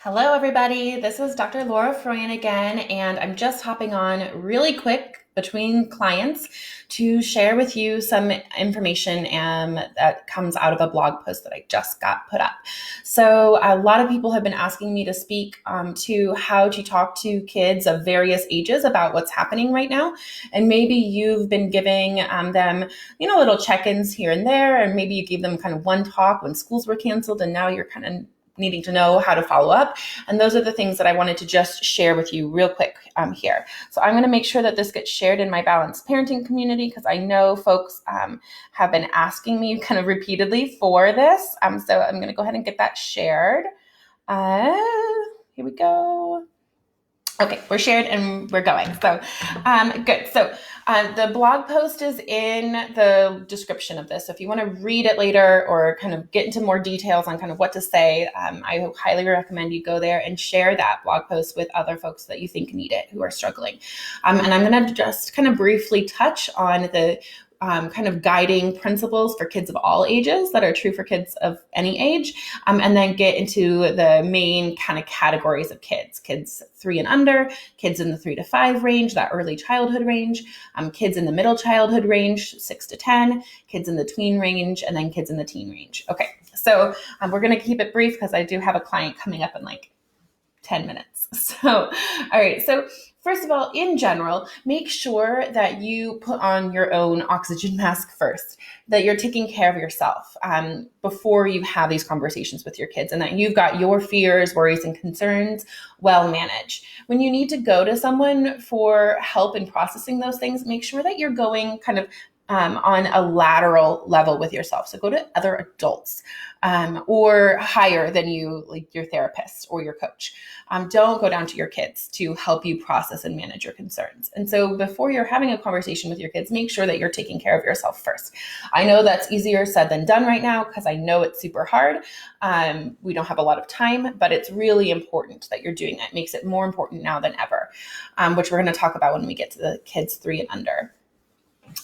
Hello, everybody. This is Dr. Laura Froyen again, and I'm just hopping on really quick between clients to share with you some information that comes out of a blog post that I just got put up. So, a lot of people have been asking me to speak to how to talk to kids of various ages about what's happening right now. And maybe you've been giving them, little check ins here and there, and maybe you gave them kind of one talk when schools were canceled, and now you're kind of needing to know how to follow up. And those are the things that I wanted to just share with you real quick here. So I'm going to make sure that this gets shared in my balanced parenting community because I know folks have been asking me kind of repeatedly for this. So I'm going to go ahead and get that shared. Here we go. Okay, we're shared and we're going. So good. So the blog post is in the description of this. So if you want to read it later or kind of get into more details on kind of what to say, I highly recommend you go there and share that blog post with other folks that you think need it who are struggling. And I'm going to just kind of briefly touch on the kind of guiding principles for kids of all ages that are true for kids of any age, and then get into the main kind of categories of kids 3 and under, kids in the 3 to 5 range, that early childhood range, kids in the middle childhood range, 6 to 10, kids in the tween range, and then kids in the teen range. Okay, so we're going to keep it brief because I do have a client coming up in like 10 minutes. So, all right. So first of all, in general, make sure that you put on your own oxygen mask first, that you're taking care of yourself before you have these conversations with your kids, and that you've got your fears, worries, and concerns well managed. When you need to go to someone for help in processing those things, make sure that you're going kind of on a lateral level with yourself. So go to other adults or higher than you, like your therapist or your coach. Don't go down to your kids to help you process and manage your concerns. And so before you're having a conversation with your kids, make sure that you're taking care of yourself first. I know that's easier said than done right now because I know it's super hard. We don't have a lot of time, but it's really important that you're doing that. It makes it more important now than ever, which we're going to talk about when we get to the kids 3 and under.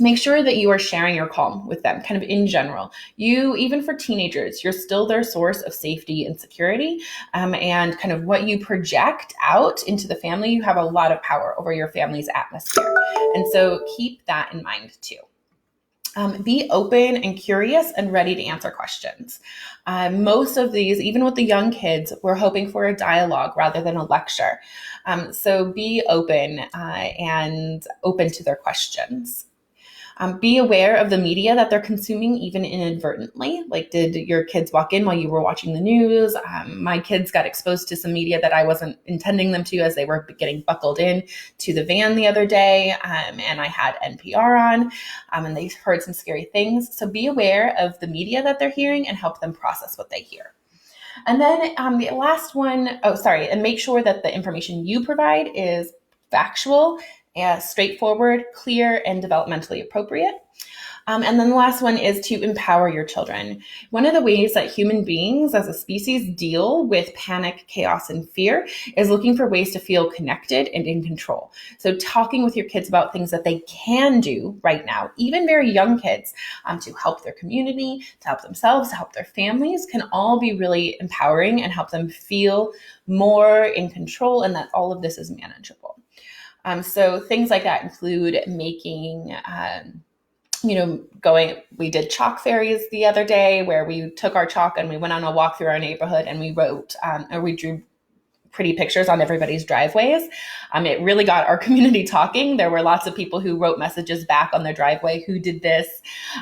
Make sure that you are sharing your calm with them, kind of in general. Even for teenagers, you're still their source of safety and security, and kind of what you project out into the family, you have a lot of power over your family's atmosphere. And so keep that in mind too. Be open and curious and ready to answer questions. Most of these, even with the young kids, we're hoping for a dialogue rather than a lecture. So be open and open to their questions. Be aware of the media that they're consuming, even inadvertently. Like, did your kids walk in while you were watching the news? My kids got exposed to some media that I wasn't intending them to as they were getting buckled in to the van the other day. And I had NPR on, and they heard some scary things. So be aware of the media that they're hearing and help them process what they hear. And then the last one, and make sure that the information you provide is factual, straightforward, clear, and developmentally appropriate. And then the last one is to empower your children. One of the ways that human beings as a species deal with panic, chaos, and fear is looking for ways to feel connected and in control. So talking with your kids about things that they can do right now, even very young kids, to help their community, to help themselves, to help their families, can all be really empowering and help them feel more in control and that all of this is manageable. So things like that include making, we did chalk fairies the other day where we took our chalk and we went on a walk through our neighborhood and we wrote, or we drew pretty pictures on everybody's driveways. It really got our community talking. There were lots of people who wrote messages back on their driveway who did this,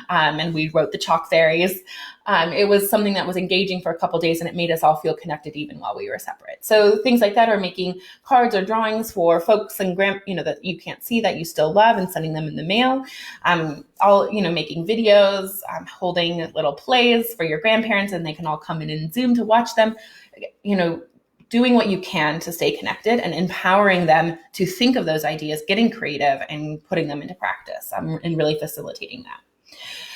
and we wrote the chalk fairies. It was something that was engaging for a couple of days, and it made us all feel connected even while we were separate. So things like that are making cards or drawings for folks and that you can't see that you still love and sending them in the mail. Making videos, holding little plays for your grandparents, and they can all come in and Zoom to watch them. Doing what you can to stay connected and empowering them to think of those ideas, getting creative and putting them into practice, and really facilitating that.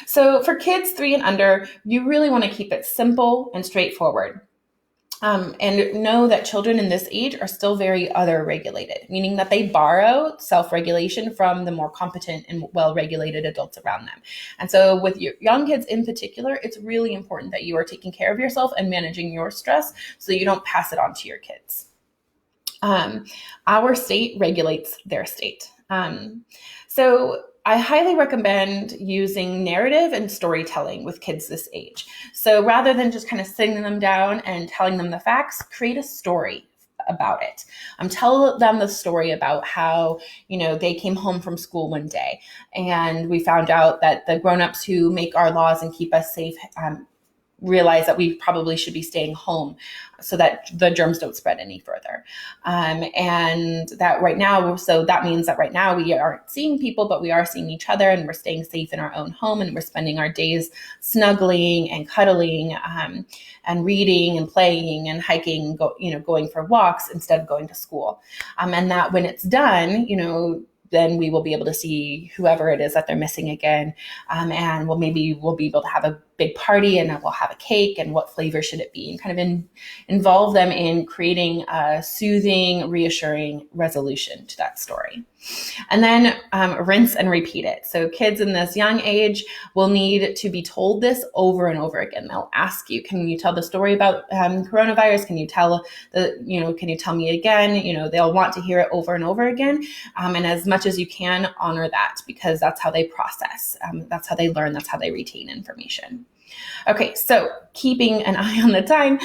So for kids 3 and under, you really want to keep it simple and straightforward. And know that children in this age are still very other regulated, meaning that they borrow self-regulation from the more competent and well-regulated adults around them. And so with your young kids in particular, it's really important that you are taking care of yourself and managing your stress so you don't pass it on to your kids. Our state regulates their state. So I highly recommend using narrative and storytelling with kids this age. So rather than just kind of sitting them down and telling them the facts, create a story about it. Tell them the story about how, they came home from school one day and we found out that the grown-ups who make our laws and keep us safe realize that we probably should be staying home so that the germs don't spread any further. And that right now, so that means that right now we aren't seeing people, but we are seeing each other and we're staying safe in our own home and we're spending our days snuggling and cuddling and reading and playing and hiking, going for walks instead of going to school. And that when it's done, then we will be able to see whoever it is that they're missing again. And we'll be able to have a big party and we'll have a cake and what flavor should it be, and kind of involve them in creating a soothing, reassuring resolution to that story. And then rinse and repeat it. So kids in this young age will need to be told this over and over again. They'll ask you, can you tell the story about coronavirus? Can you tell can you tell me again? They'll want to hear it over and over again. And as much as you can, honor that, because that's how they process. That's how they learn. That's how they retain information. Okay, so keeping an eye on the time,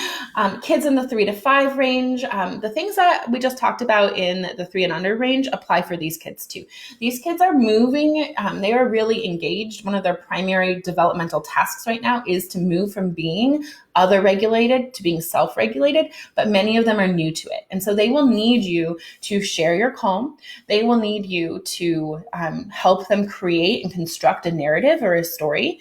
kids in the 3 to 5 range, the things that we just talked about in the 3 and under range apply for these kids too. These kids are moving, they are really engaged. One of their primary developmental tasks right now is to move from being other regulated to being self-regulated, but many of them are new to it. And so they will need you to share your calm. They will need you to help them create and construct a narrative or a story.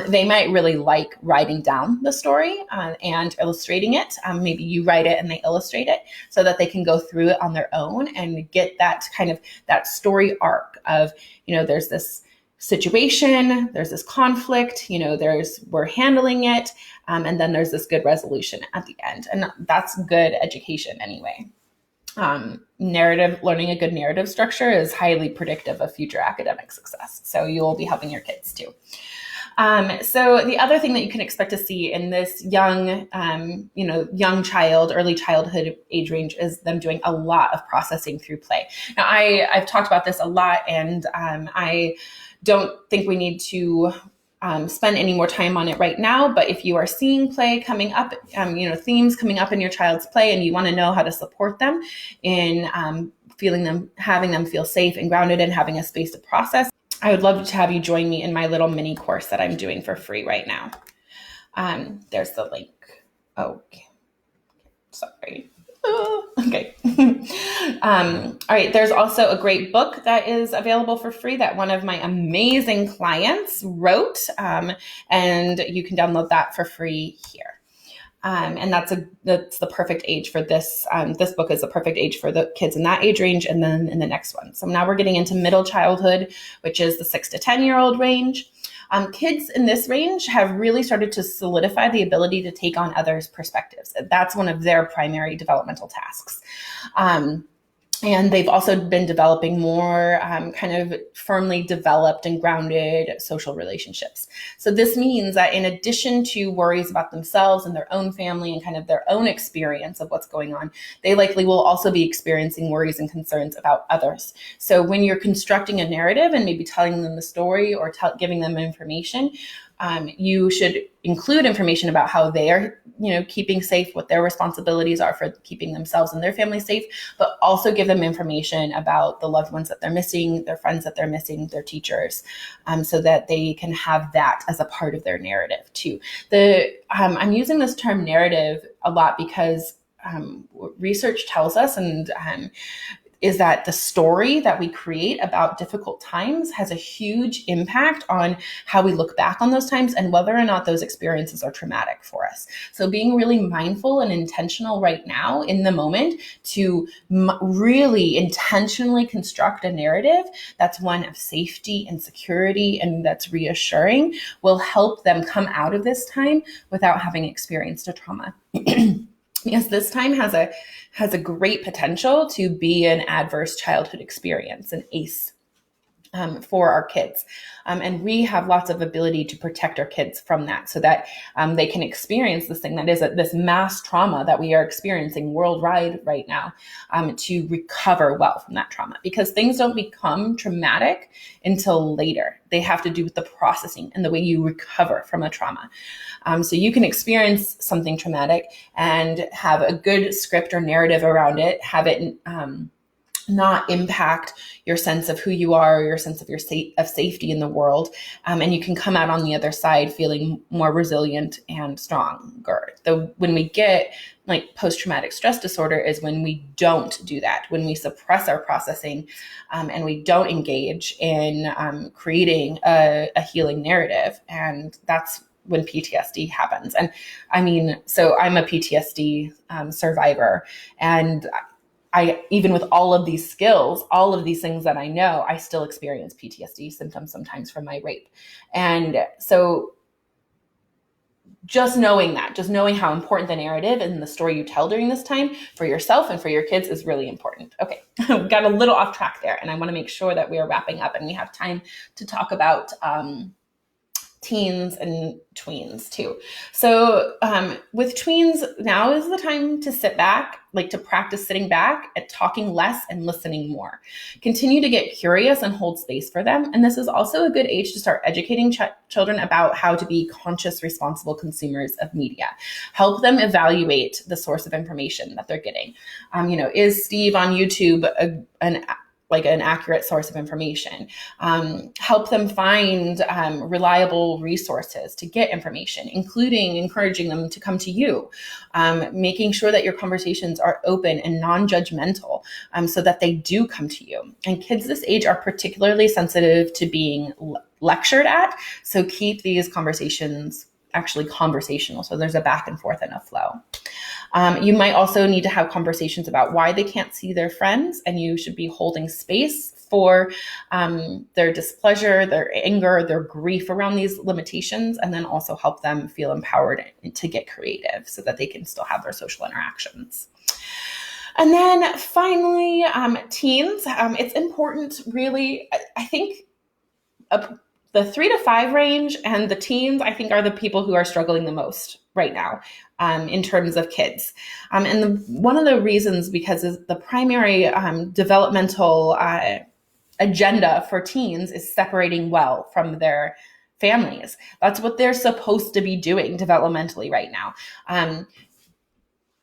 They might really like writing down the story and illustrating it. Maybe you write it and they illustrate it so that they can go through it on their own and get that kind of that story arc of, there's this situation, there's this conflict, we're handling it, and then there's this good resolution at the end. And that's good education anyway. Learning a good narrative structure is highly predictive of future academic success. So you will be helping your kids too. So the other thing that you can expect to see in this young child, early childhood age range is them doing a lot of processing through play. Now, I've talked about this a lot, and I don't think we need to spend any more time on it right now. But if you are seeing play coming up, themes coming up in your child's play, and you want to know how to support them in having them feel safe and grounded and having a space to process, I would love to have you join me in my little mini course that I'm doing for free right now. There's the link. Okay. Sorry. Okay. All right. There's also a great book that is available for free that one of my amazing clients wrote. And you can download that for free here. And that's the perfect age for this. This book is the perfect age for the kids in that age range, and then in the next one. So now we're getting into middle childhood, which is the 6 to 10-year-old range. Kids in this range have really started to solidify the ability to take on others' perspectives. That's one of their primary developmental tasks. And they've also been developing more kind of firmly developed and grounded social relationships. So this means that in addition to worries about themselves and their own family and kind of their own experience of what's going on, they likely will also be experiencing worries and concerns about others. So when you're constructing a narrative and maybe telling them the story or giving them information, you should include information about how they are, keeping safe, what their responsibilities are for keeping themselves and their family safe, but also give them information about the loved ones that they're missing, their friends that they're missing, their teachers, so that they can have that as a part of their narrative too. I'm using this term narrative a lot because research tells us is that the story that we create about difficult times has a huge impact on how we look back on those times and whether or not those experiences are traumatic for us. So being really mindful and intentional right now in the moment to really intentionally construct a narrative that's one of safety and security and that's reassuring will help them come out of this time without having experienced a trauma. because this time has a great potential to be an adverse childhood experience, an ACE, for our kids. And we have lots of ability to protect our kids from that, so that they can experience this thing that is this mass trauma that we are experiencing worldwide right now, to recover well from that trauma, because things don't become traumatic until later. They have to do with the processing and the way you recover from a trauma. So you can experience something traumatic and have a good script or narrative around it, have it not impact your sense of who you are, or your sense of of safety in the world. And you can come out on the other side feeling more resilient and stronger. Though when we get like post-traumatic stress disorder is when we don't do that, when we suppress our processing, and we don't engage in creating a healing narrative. And that's when PTSD happens. And I mean, so I'm a PTSD survivor, and even with all of these skills, all of these things that I know, I still experience PTSD symptoms sometimes from my rape. And so just knowing how important the narrative and the story you tell during this time for yourself and for your kids is really important. Okay, we got a little off track there, and I want to make sure that we are wrapping up and we have time to talk about teens and tweens too. So with tweens, now is the time to sit back, like to practice sitting back at talking less and listening more. Continue to get curious and hold space for them. And this is also a good age to start educating children about how to be conscious, responsible consumers of media. Help them evaluate the source of information that they're getting. Is Steve on YouTube an accurate source of information? Help them find reliable resources to get information, including encouraging them to come to you, making sure that your conversations are open and non-judgmental, so that they do come to you. And kids this age are particularly sensitive to being lectured at, so keep these conversations actually conversational, so there's a back and forth and a flow. You might also need to have conversations about why they can't see their friends, and you should be holding space for their displeasure, their anger, their grief around these limitations, and then also help them feel empowered to get creative so that they can still have their social interactions. And then finally, teens, it's important really, I think, the 3 to 5 range and the teens, I think, are the people who are struggling the most right now in terms of kids. And one of the reasons, because the primary developmental agenda for teens is separating well from their families. That's what they're supposed to be doing developmentally right now.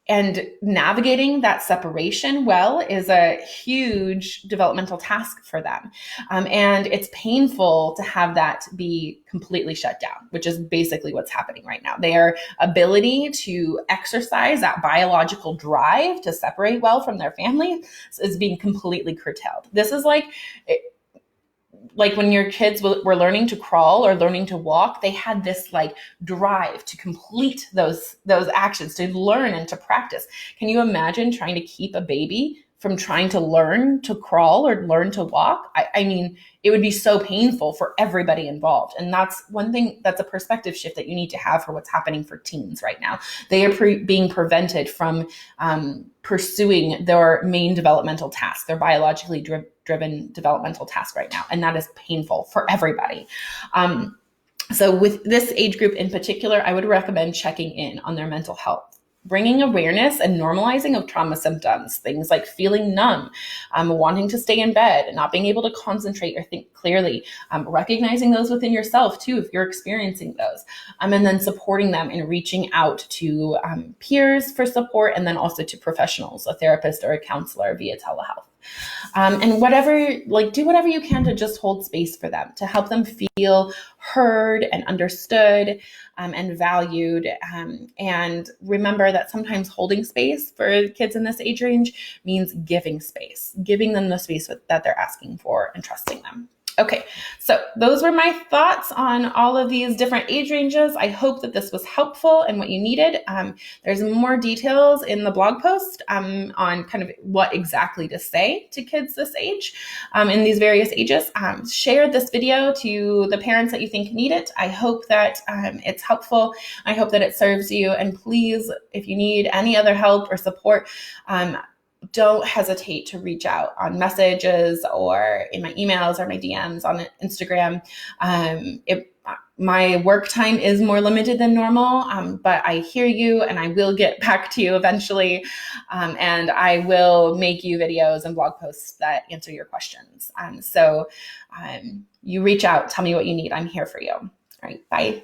And navigating that separation well is a huge developmental task for them. And it's painful to have that be completely shut down, which is basically what's happening right now. Their ability to exercise that biological drive to separate well from their family is being completely curtailed. This is like when your kids were learning to crawl or learning to walk, they had this like drive to complete those actions, to learn and to practice. Can you imagine trying to keep a baby from trying to learn to crawl or learn to walk? I mean, it would be so painful for everybody involved. And that's one thing, that's a perspective shift that you need to have for what's happening for teens right now. They are being prevented from pursuing their main developmental task, their biologically driven developmental task right now. And that is painful for everybody. So with this age group in particular, I would recommend checking in on their mental health, bringing awareness and normalizing of trauma symptoms, things like feeling numb, wanting to stay in bed, and not being able to concentrate or think clearly, recognizing those within yourself too, if you're experiencing those, and then supporting them in reaching out to peers for support, and then also to professionals, a therapist or a counselor via telehealth. And do whatever you can to just hold space for them, to help them feel heard and understood and valued. And remember that sometimes holding space for kids in this age range means giving them the space that they're asking for and trusting them. Okay, so those were my thoughts on all of these different age ranges. I hope that this was helpful and what you needed. There's more details in the blog post on kind of what exactly to say to kids this age in these various ages. Share this video to the parents that you think need it. I hope that it's helpful. I hope that it serves you. And please, if you need any other help or support, don't hesitate to reach out on messages or in my emails or my DMs on Instagram. My work time is more limited than normal, but I hear you and I will get back to you eventually. And I will make you videos and blog posts that answer your questions. So you reach out, tell me what you need. I'm here for you. All right, bye.